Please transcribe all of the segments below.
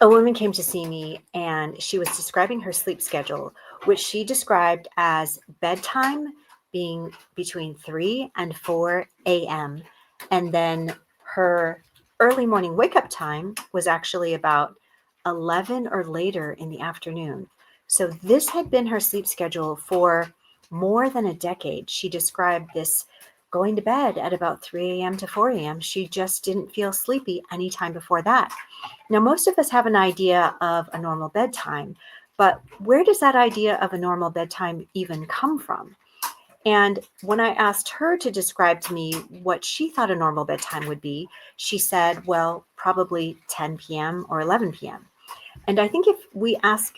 A woman came to see me and she was describing her sleep schedule, which she described as bedtime being between 3 and 4 a.m. And then her early morning wake up time was actually about 11 or later in the afternoon. So this had been her sleep schedule for more than a decade. She described this going to bed at about 3 a.m. to 4 a.m. She just didn't feel sleepy anytime before that. Now, most of us have an idea of a normal bedtime, but where does that idea of a normal bedtime even come from? And when I asked her to describe to me what she thought a normal bedtime would be, she said, well, probably 10 p.m. or 11 p.m. And I think if we ask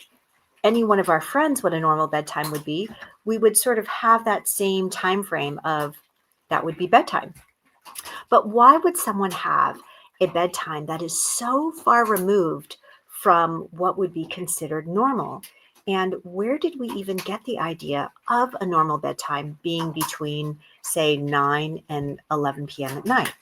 any one of our friends what a normal bedtime would be, we would sort of have that same time frame of that would be bedtime. But why would someone have a bedtime that is so far removed from what would be considered normal? And where did we even get the idea of a normal bedtime being between, say, 9 and 11 p.m. at night?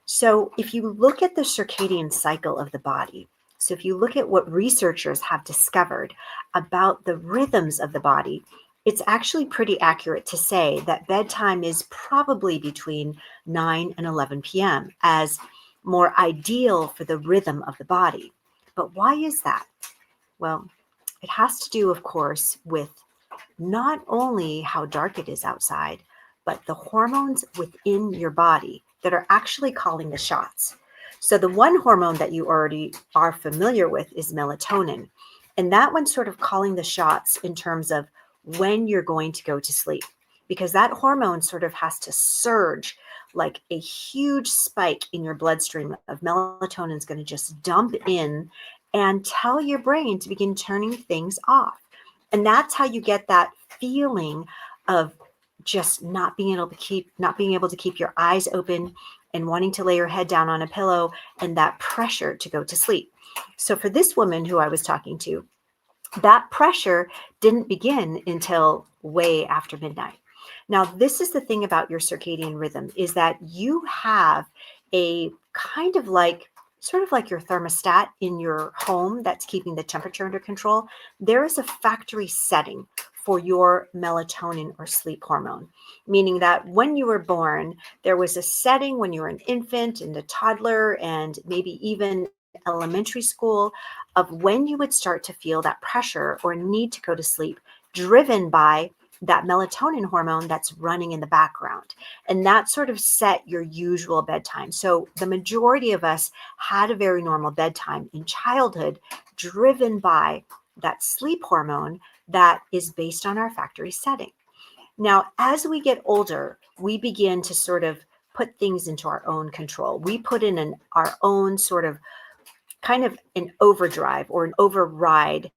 So, if you look at the circadian cycle of the body, so if you look at what researchers have discovered about the rhythms of the body, it's actually pretty accurate to say that bedtime is probably between 9 and 11 p.m. as more ideal for the rhythm of the body. But why is that? Well, it has to do, of course, with not only how dark it is outside, but the hormones within your body that are actually calling the shots. So, the one hormone that you already are familiar with is melatonin. And that one's sort of calling the shots in terms of when you're going to go to sleep, because that hormone sort of has to surge like a huge spike in your bloodstream of melatonin is going to just dump in and tell your brain to begin turning things off. And that's how you get that feeling of just not being able to keep your eyes open and wanting to lay your head down on a pillow and that pressure to go to sleep. So for this woman who I was talking to, that pressure didn't begin until way after midnight. Now, this is the thing about your circadian rhythm is that you have a kind of like sort of like your thermostat in your home that's keeping the temperature under control. There is a factory setting for your melatonin or sleep hormone, meaning that when you were born, there was a setting when you were an infant and a toddler and maybe even elementary school of when you would start to feel that pressure or need to go to sleep driven by that melatonin hormone that's running in the background. And that sort of set your usual bedtime. So the majority of us had a very normal bedtime in childhood driven by that sleep hormone that is based on our factory setting. Now, as we get older, we begin to sort of put things into our own control. We put in our own sort of kind of an overdrive or an override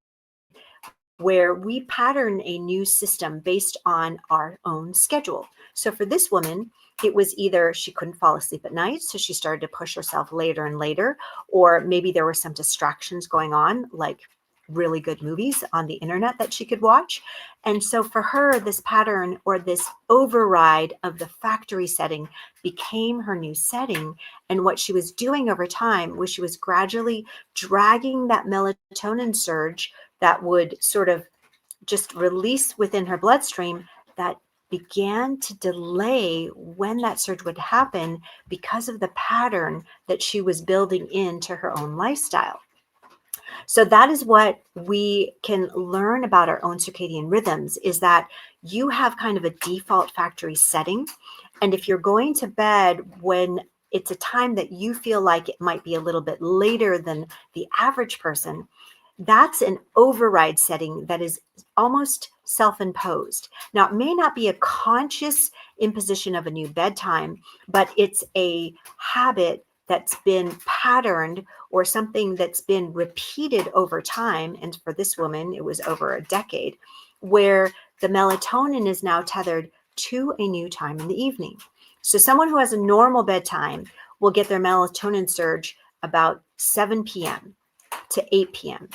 where we pattern a new system based on our own schedule. So for this woman, it was either she couldn't fall asleep at night, so she started to push herself later and later, or maybe there were some distractions going on, like really good movies on the internet that she could watch. And so for her, this pattern or this override of the factory setting became her new setting. And what she was doing over time was she was gradually dragging that melatonin surge that would sort of just release within her bloodstream that began to delay when that surge would happen because of the pattern that she was building into her own lifestyle. So that is what we can learn about our own circadian rhythms is that you have kind of a default factory setting. And if you're going to bed when it's a time that you feel like it might be a little bit later than the average person, that's an override setting that is almost self-imposed. Now, it may not be a conscious imposition of a new bedtime, but it's a habit that's been patterned or something that's been repeated over time. And for this woman, it was over a decade, where the melatonin is now tethered to a new time in the evening. So someone who has a normal bedtime will get their melatonin surge about 7 p.m. to 8 p.m.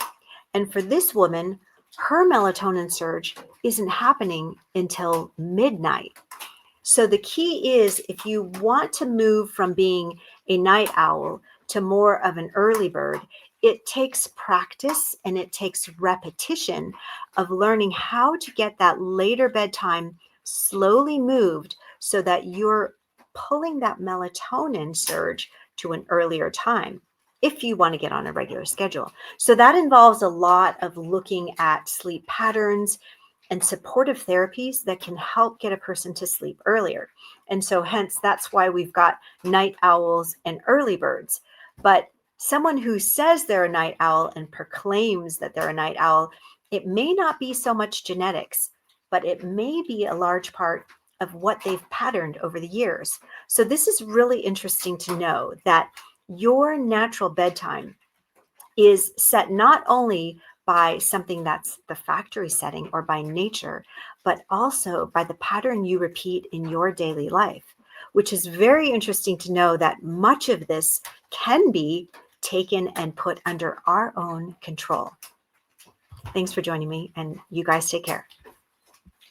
And for this woman, her melatonin surge isn't happening until midnight. So the key is if you want to move from being a night owl to more of an early bird, it takes practice and it takes repetition of learning how to get that later bedtime slowly moved so that you're pulling that melatonin surge to an earlier time if you want to get on a regular schedule. So that involves a lot of looking at sleep patterns and supportive therapies that can help get a person to sleep earlier. And so hence that's why we've got night owls and early birds. But someone who says they're a night owl and proclaims that they're a night owl, it may not be so much genetics, but it may be a large part of what they've patterned over the years. So this is really interesting to know that your natural bedtime is set not only by something that's the factory setting or by nature, but also by the pattern you repeat in your daily life, which is very interesting to know that much of this can be taken and put under our own control. Thanks for joining me, and you guys take care.